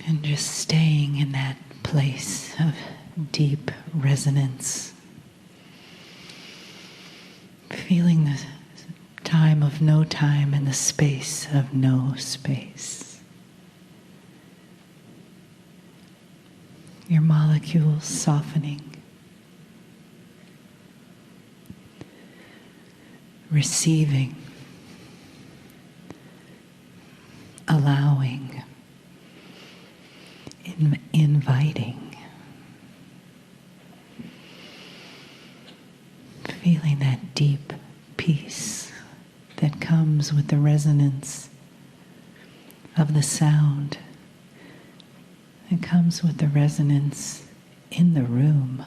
And just staying in that place of deep resonance. Feeling the time of no time and the space of no space. Your molecules softening. Receiving. Allowing. Inviting. Feeling that deep peace that comes with the resonance of the sound. It comes with the resonance in the room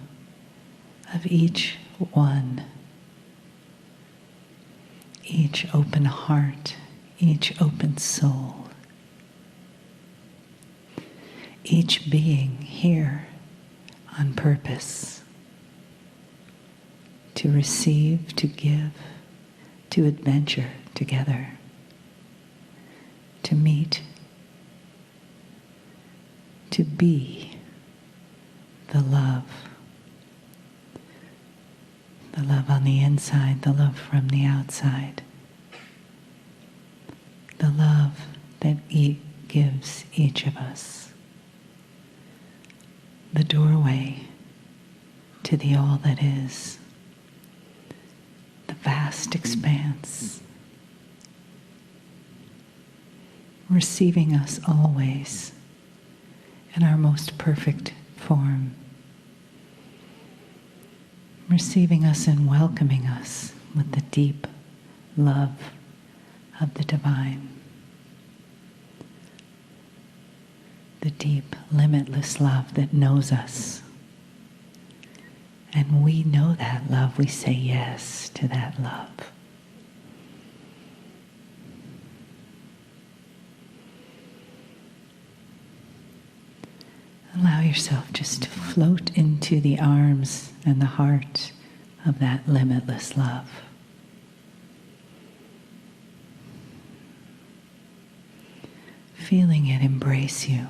of each one. Each open heart, each open soul. Each being here on purpose. To receive, to give, to adventure together, to meet, to be the love on the inside, the love from the outside, the love that gives each of us the doorway to the all that is. Vast expanse, receiving us always in our most perfect form, receiving us and welcoming us with the deep love of the divine, the deep, limitless love that knows us. And we know that love. We say yes to that love. Allow yourself just to float into the arms and the heart of that limitless love. Feeling it embrace you.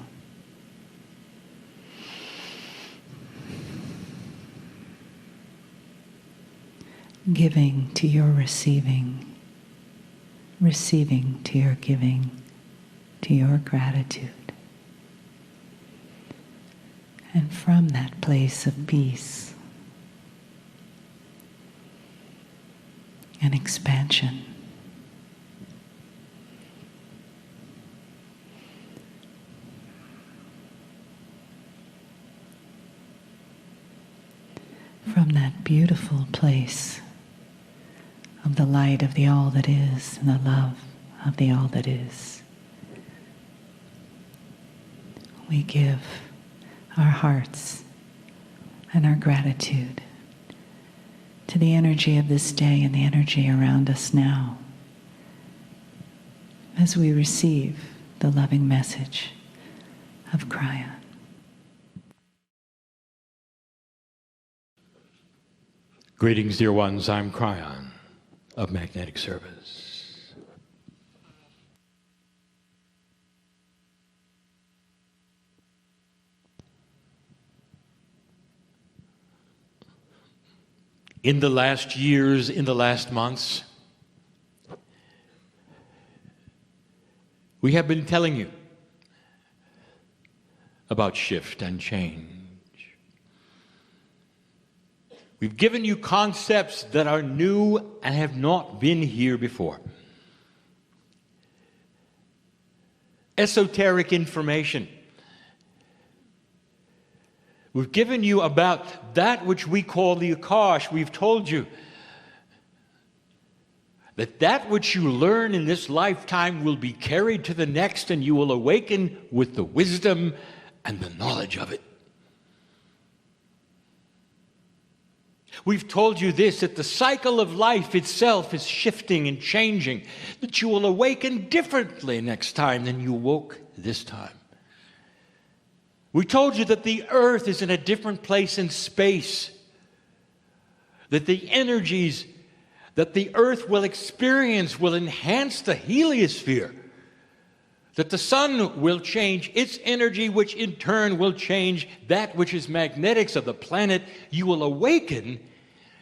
Giving to your receiving, receiving to your giving, to your gratitude. And from that place of peace and expansion, from that beautiful place of the light of the all that is and the love of the all that is, we give our hearts and our gratitude to the energy of this day and the energy around us now as we receive the loving message of Kryon. Greetings, dear ones. I'm Kryon of Magnetic Service. In the last years, in the last months, we have been telling you about shift and change. We've given you concepts that are new and have not been here before. Esoteric information. We've given you about that which we call the Akash. We've told you that which you learn in this lifetime will be carried to the next, and you will awaken with the wisdom and the knowledge of it. We've told you this, that the cycle of life itself is shifting and changing, that you will awaken differently next time than you woke this time. We told you that the earth is in a different place in space, that the energies that the earth will experience will enhance the heliosphere, that the sun will change its energy, which in turn will change that which is magnetics of the planet. You will awaken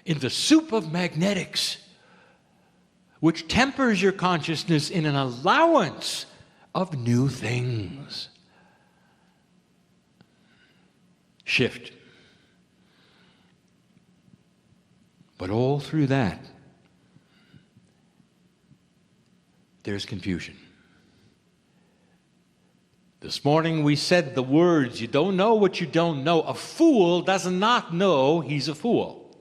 in the soup of magnetics, which tempers your consciousness in an allowance of new things. Shift. But all through that, there's confusion. This morning we said the words, you don't know what you don't know. A fool does not know he's a fool.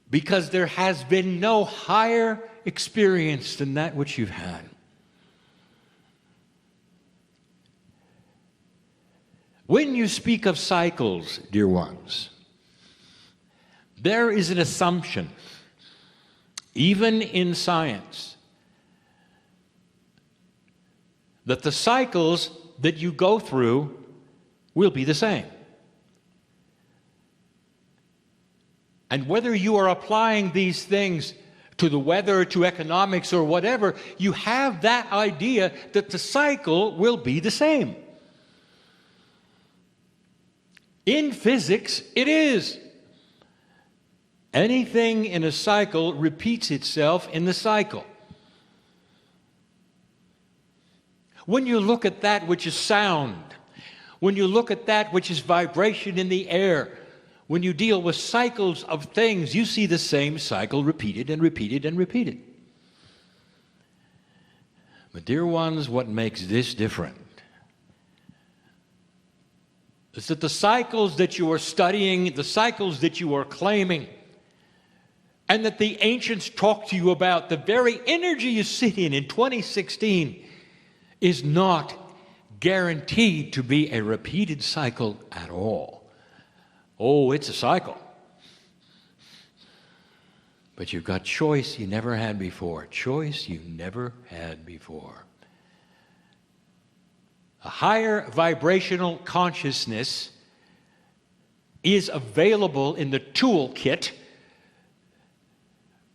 Because there has been no higher experience than that which you've had. When you speak of cycles, dear ones, there is an assumption, even in science, that the cycles that you go through will be the same. And whether you are applying these things to the weather, to economics, or whatever, you have that idea that the cycle will be the same. In physics, it is. Anything in a cycle repeats itself in the cycle. When you look at that which is sound, when you look at that which is vibration in the air, when you deal with cycles of things, you see the same cycle repeated and repeated and repeated. But dear ones, what makes this different is that the cycles that you are studying, the cycles that you are claiming, and that the ancients talk to you about, the very energy you sit in 2016, is not guaranteed to be a repeated cycle at all. Oh, it's a cycle. But you've got choice you never had before. Choice you never had before. A higher vibrational consciousness is available in the toolkit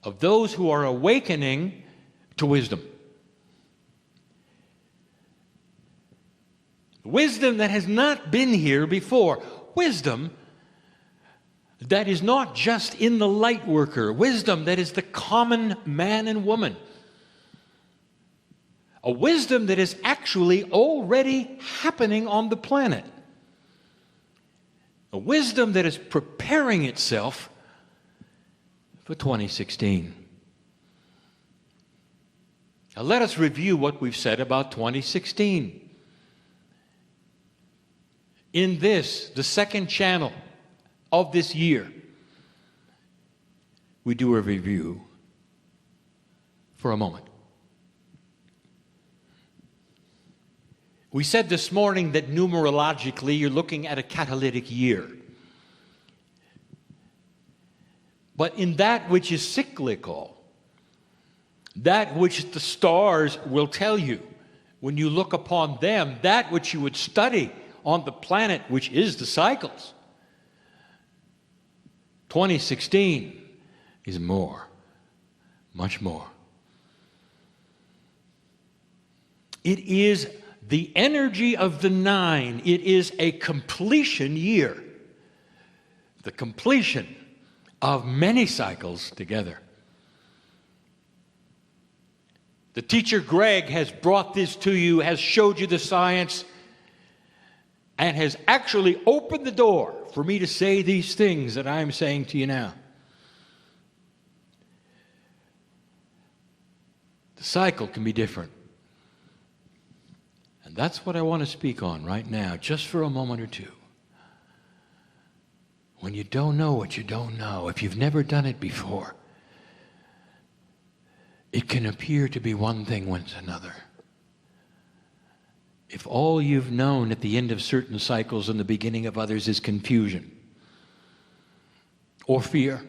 of those who are awakening to wisdom. Wisdom that has not been here before. Wisdom that is not just in the light worker. Wisdom that is the common man and woman. A wisdom that is actually already happening on the planet. A wisdom that is preparing itself for 2016. Now let us review what we've said about 2016. In this, the second channel of this year, we do a review for a moment. We said this morning that numerologically you're looking at a catalytic year. But in that which is cyclical, that which the stars will tell you, when you look upon them, that which you would study on the planet, which is the cycles, 2016 is more, much more. It is the energy of the 9. It is a completion year. The completion of many cycles together. The teacher Greg has brought this to you, has showed you the science, and has actually opened the door for me to say these things that I'm saying to you now. The cycle can be different. And that's what I want to speak on right now, just for a moment or two. When you don't know what you don't know, if you've never done it before, it can appear to be one thing when it's another. If all you've known at the end of certain cycles and the beginning of others is confusion, or fear,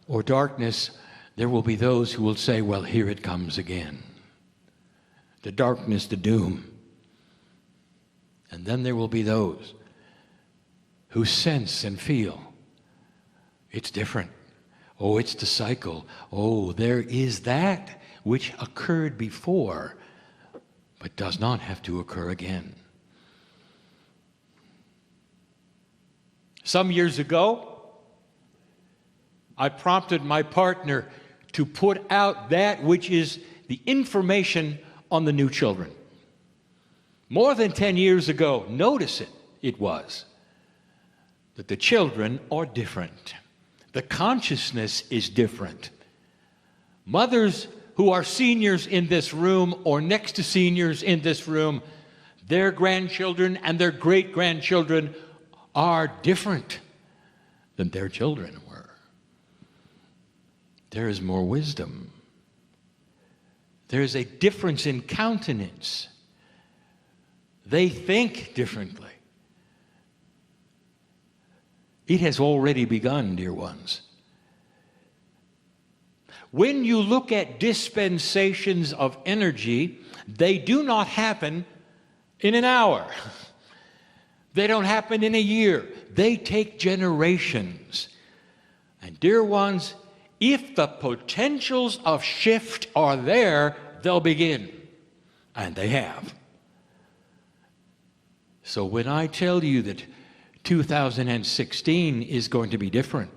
or darkness, there will be those who will say, well, here it comes again. The darkness, the doom. And then there will be those who sense and feel it's different. Oh, it's the cycle. Oh, there is that which occurred before, but does not have to occur again. Some years ago, I prompted my partner to put out that which is the information on the new children. More than 10 years ago, notice it was that the children are different. The consciousness is different. Mothers who are seniors in this room or next to seniors in this room, their grandchildren and their great-grandchildren are different than their children were. There is more wisdom. There is a difference in countenance. They think differently. It has already begun, dear ones. When you look at dispensations of energy, they do not happen in an hour. They don't happen in a year. They take generations. And dear ones, if the potentials of shift are there, they'll begin. And they have. So when I tell you that 2016 is going to be different,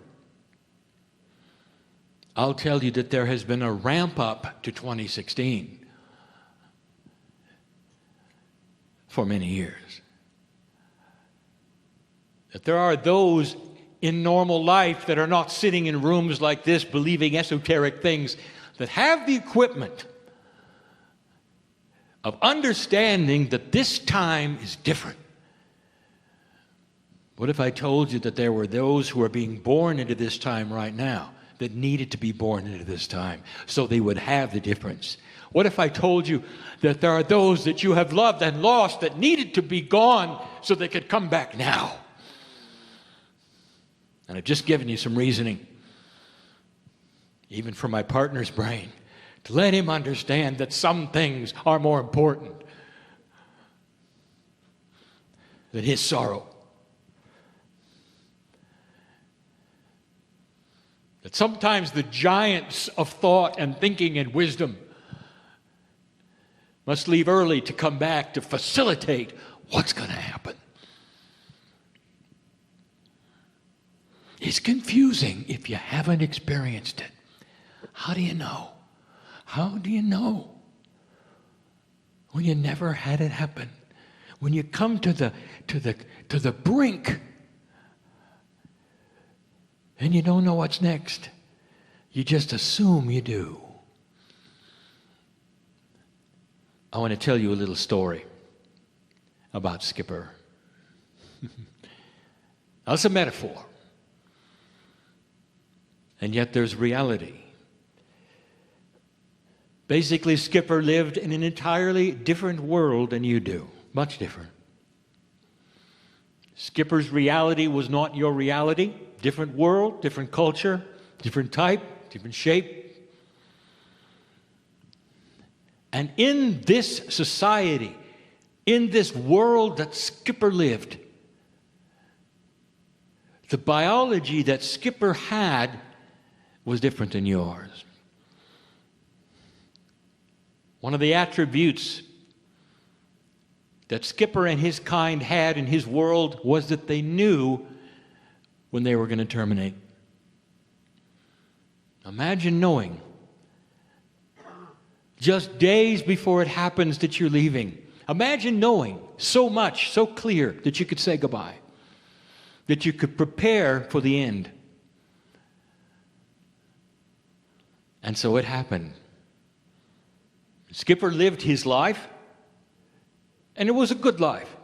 I'll tell you that there has been a ramp up to 2016 for many years. That there are those in normal life that are not sitting in rooms like this believing esoteric things, that have the equipment of understanding that this time is different. What if I told you that there were those who are being born into this time right now that needed to be born into this time so they would have the difference? What if I told you that there are those that you have loved and lost that needed to be gone so they could come back now? And I've just given you some reasoning, even from my partner's brain, to let him understand that some things are more important than his sorrow. That sometimes the giants of thought and thinking and wisdom must leave early to come back to facilitate what's going to happen. It's confusing if you haven't experienced it. How do you know? How do you know? When you never had it happen. When you come to the brink and you don't know what's next. You just assume you do. I want to tell you a little story about Skipper. That's a metaphor. And yet there's reality. Basically, Skipper lived in an entirely different world than you do. Much different. Skipper's reality was not your reality. Different world, different culture, different type, different shape. And in this society, in this world that Skipper lived, the biology that Skipper had was different than yours. One of the attributes that Skipper and his kind had in his world was that they knew when they were going to terminate. Imagine knowing just days before it happens that you're leaving. Imagine knowing so much, so clear that you could say goodbye, that you could prepare for the end. And so it happened. Skipper lived his life, and it was a good life.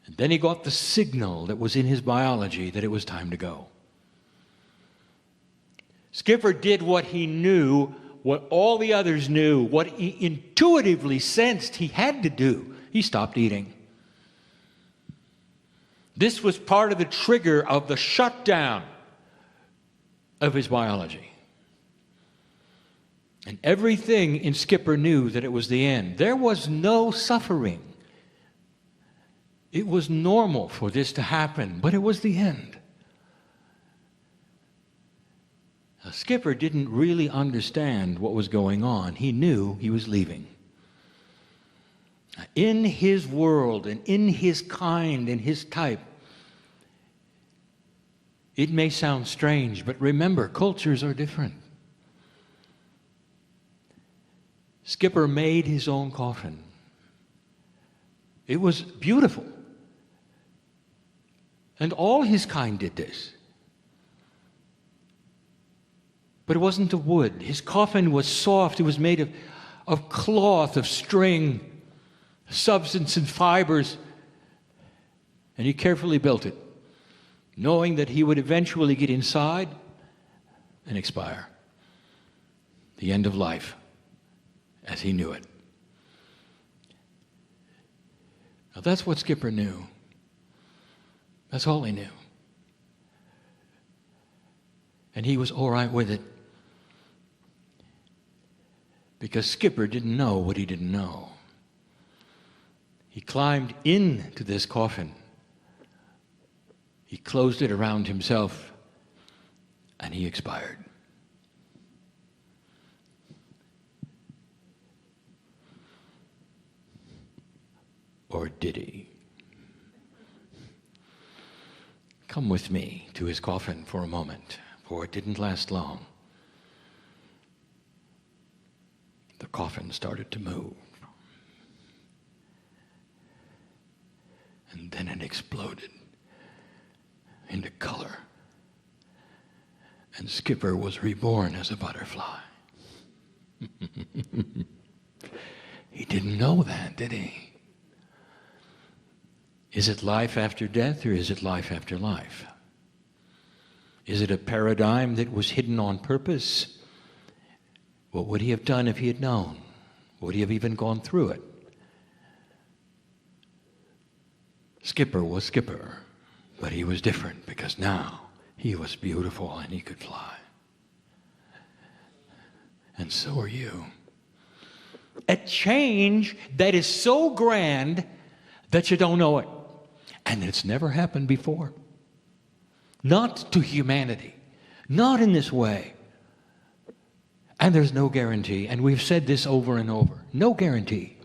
And then he got the signal that was in his biology that it was time to go. Skipper did what he knew, what all the others knew, what he intuitively sensed he had to do. He stopped eating. This was part of the trigger of the shutdown of his biology. And everything in Skipper knew that it was the end. There was no suffering. It was normal for this to happen, but it was the end. Skipper didn't really understand what was going on. He knew he was leaving. In his world and in his kind and his type, it may sound strange, but remember, cultures are different. Skipper made his own coffin. It was beautiful. And all his kind did this. But it wasn't of wood. His coffin was soft. It was made of cloth, of string, substance and fibers. And he carefully built it, knowing that he would eventually get inside and expire. The end of life, as he knew it. Now that's what Skipper knew. That's all he knew. And he was all right with it. Because Skipper didn't know what he didn't know. He climbed into this coffin. He closed it around himself, and he expired. Or did he? Come with me to his coffin for a moment, for it didn't last long. The coffin started to move. And then it exploded into color. And Skipper was reborn as a butterfly. He didn't know that, did he? Is it life after death, or is it life after life? Is it a paradigm that was hidden on purpose? What would he have done if he had known? Would he have even gone through it? Skipper was Skipper, but he was different because now he was beautiful and he could fly. And so are you. A change that is so grand that you don't know it. And it's never happened before. Not to humanity. Not in this way. And there's no guarantee. And we've said this over and over. No guarantee.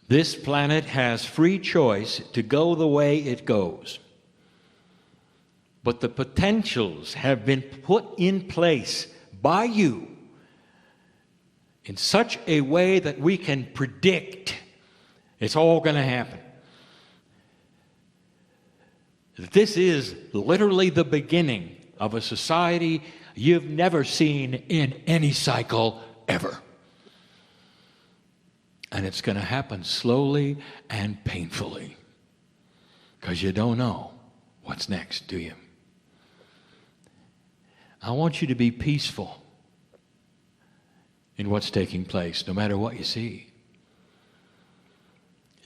This planet has free choice to go the way it goes. But the potentials have been put in place by you in such a way that we can predict it's all going to happen. This is literally the beginning of a society you've never seen in any cycle ever. And it's going to happen slowly and painfully. Because you don't know what's next, do you? I want you to be peaceful in what's taking place, no matter what you see.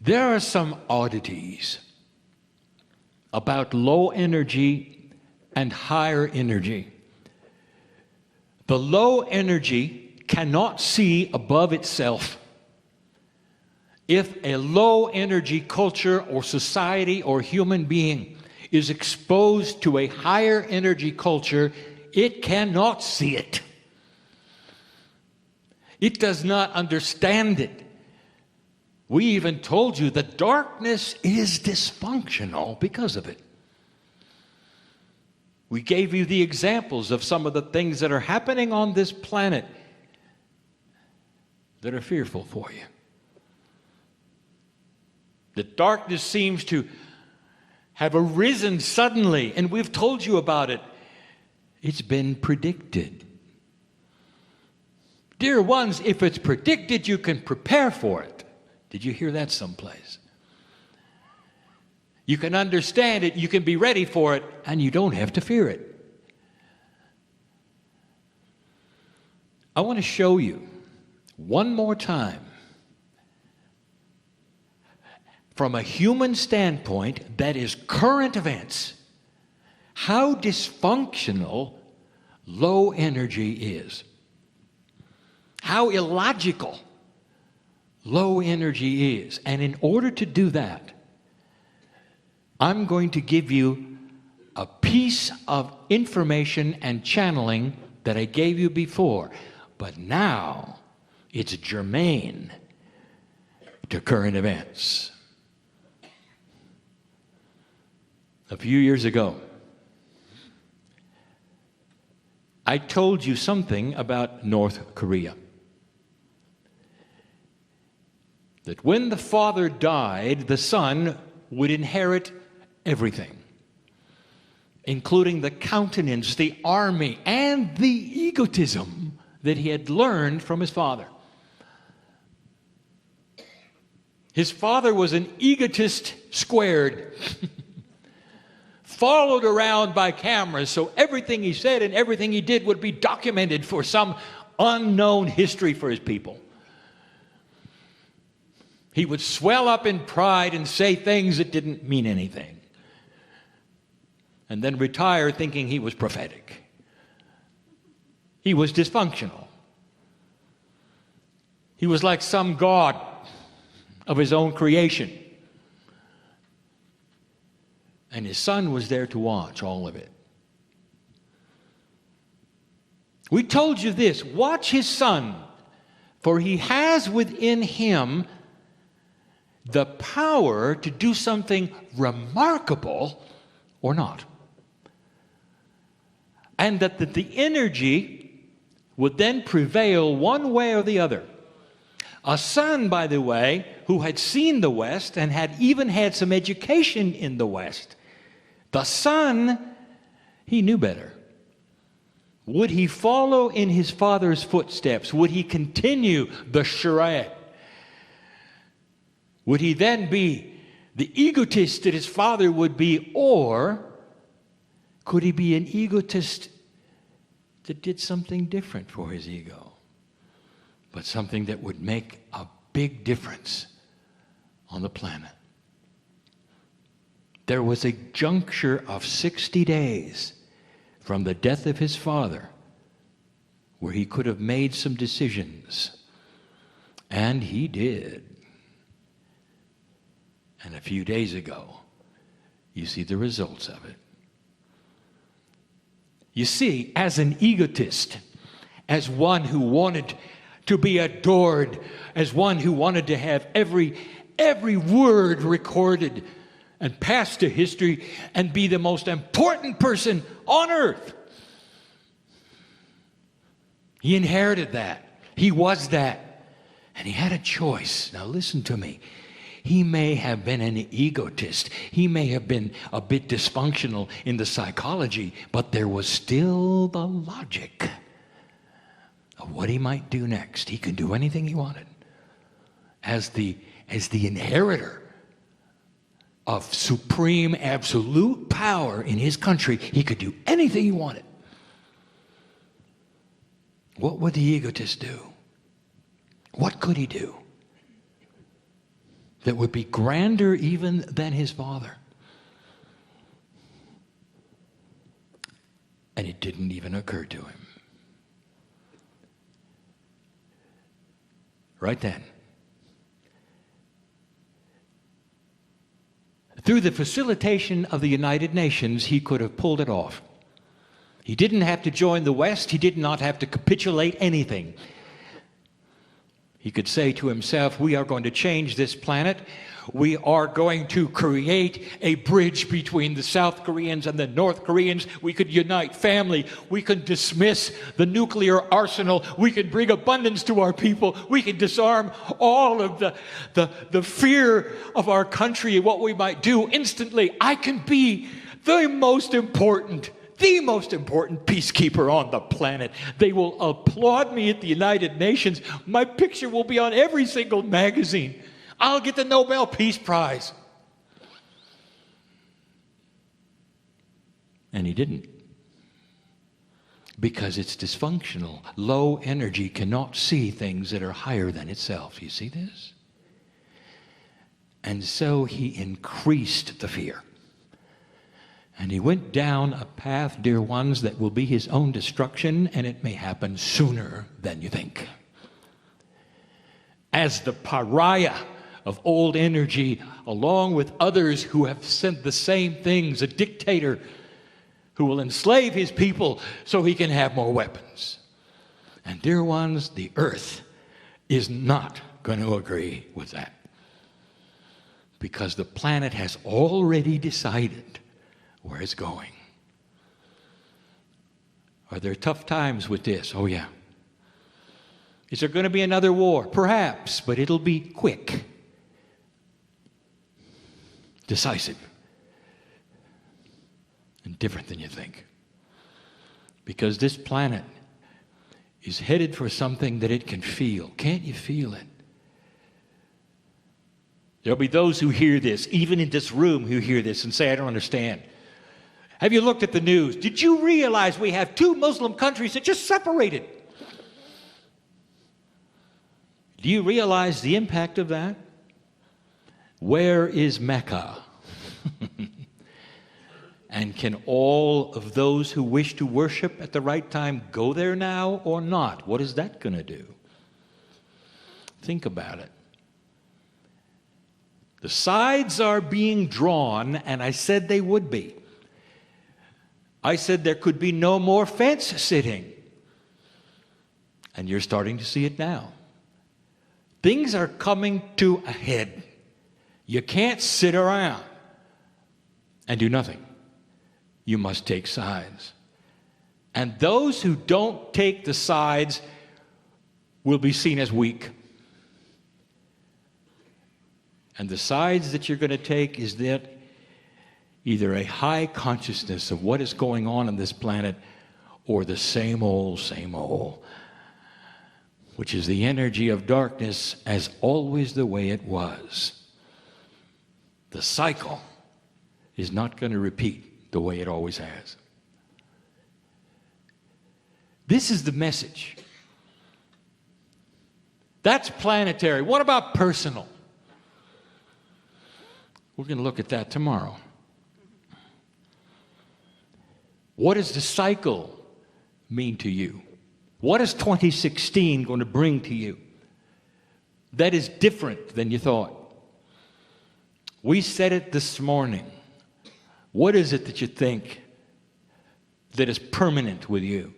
There are some oddities about low energy and higher energy. The low energy cannot see above itself. If a low energy culture or society or human being is exposed to a higher energy culture, it cannot see it. It does not understand it. We even told you that darkness is dysfunctional because of it. We gave you the examples of some of the things that are happening on this planet that are fearful for you. The darkness seems to have arisen suddenly, and we've told you about it. It's been predicted. Dear ones, if it's predicted, you can prepare for it. Did you hear that someplace? You can understand it, you can be ready for it, and you don't have to fear it. I want to show you one more time, from a human standpoint, that is current events, how dysfunctional low energy is. How illogical low energy is. And in order to do that, I'm going to give you a piece of information and channeling that I gave you before, but now it's germane to current events. A few years ago, I told you something about North Korea. That when the father died, the son would inherit everything, including the countenance, the army, and the egotism that he had learned from his father. His father was an egotist squared, followed around by cameras, so everything he said and everything he did would be documented for some unknown history for his people. He would swell up in pride and say things that didn't mean anything, and then retire thinking he was prophetic. He was dysfunctional. He was like some god of his own creation. And his son was there to watch all of it. We told you this: watch his son, for he has within him the power to do something remarkable or not. And that the energy would then prevail one way or the other. A son, by the way, who had seen the West and had even had some education in the West. The son, he knew better. Would he follow in his father's footsteps? Would he continue the charade? Would he then be the egotist that his father would be, or could he be an egotist that did something different for his ego, but something that would make a big difference on the planet? There was a juncture of 60 days from the death of his father where he could have made some decisions, and he did. And a few days ago, you see the results of it. You see, as an egotist, as one who wanted to be adored, as one who wanted to have every word recorded and passed to history and be the most important person on earth, he inherited that. He was that. And he had a choice. Now listen to me. He may have been an egotist. He may have been a bit dysfunctional in the psychology, but there was still the logic of what he might do next. He could do anything he wanted. As the inheritor of supreme, absolute power in his country, he could do anything he wanted. What would the egotist do? What could he do that would be grander even than his father? And it didn't even occur to him. Right then, through the facilitation of the United Nations, he could have pulled it off. He didn't have to join the West. He did not have to capitulate anything. He could say to himself, we are going to change this planet. We are going to create a bridge between the South Koreans and the North Koreans. We could unite family. We could dismiss the nuclear arsenal. We could bring abundance to our people. We could disarm all of the fear of our country, what we might do instantly. I can be the most important peacekeeper on the planet. They will applaud me at the United Nations. My picture will be on every single magazine. I'll get the Nobel Peace Prize. And he didn't. Because it's dysfunctional. Low energy cannot see things that are higher than itself. You see this? And so he increased the fear. And he went down a path, dear ones, that will be his own destruction, and it may happen sooner than you think. As the pariah of old energy, along with others who have said the same things, a dictator who will enslave his people so he can have more weapons. And dear ones, the earth is not going to agree with that. Because the planet has already decided where it's going. Are there tough times with this? Oh, yeah. Is there going to be another war? Perhaps, but it'll be quick, decisive, and different than you think. Because this planet is headed for something that it can feel. Can't you feel it? There'll be those who hear this, even in this room, who hear this and say, I don't understand. Have you looked at the news? Did you realize we have 2 Muslim countries that just separated? Do you realize the impact of that? Where is Mecca? And can all of those who wish to worship at the right time go there now or not? What is that going to do? Think about it. The sides are being drawn, and I said they would be. I said there could be no more fence sitting. And you're starting to see it now. Things are coming to a head. You can't sit around and do nothing. You must take sides. And those who don't take the sides will be seen as weak. And the sides that you're going to take is that either a high consciousness of what is going on this planet or the same old, which is the energy of darkness as always the way it was. The cycle is not going to repeat the way it always has. This is the message. That's planetary. What about personal? We're going to look at that tomorrow. What does the cycle mean to you? What is 2016 going to bring to you that is different than you thought? We said it this morning. What is it that you think that is permanent with you?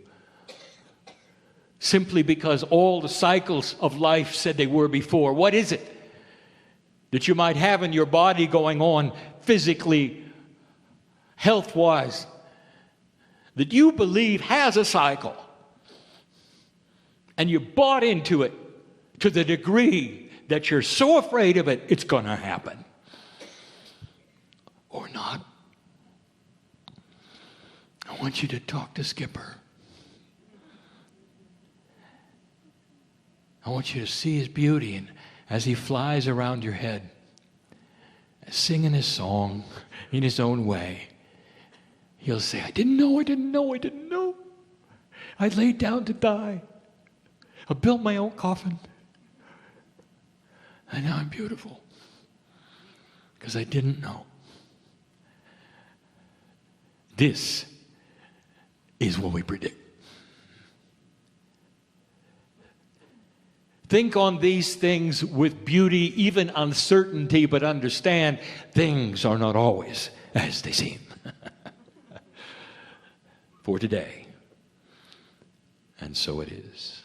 Simply because all the cycles of life said they were before. What is it that you might have in your body going on physically, health-wise, that you believe has a cycle? And you bought into it to the degree that you're so afraid of it, it's going to happen. Or not. I want you to talk to Skipper. I want you to see his beauty, and as he flies around your head, singing his song in his own way, he'll say, I didn't know. I laid down to die. I built my own coffin. And now I'm beautiful. Because I didn't know. This is what we predict. Think on these things with beauty, even uncertainty, but understand things are not always as they seem. For today. And so it is.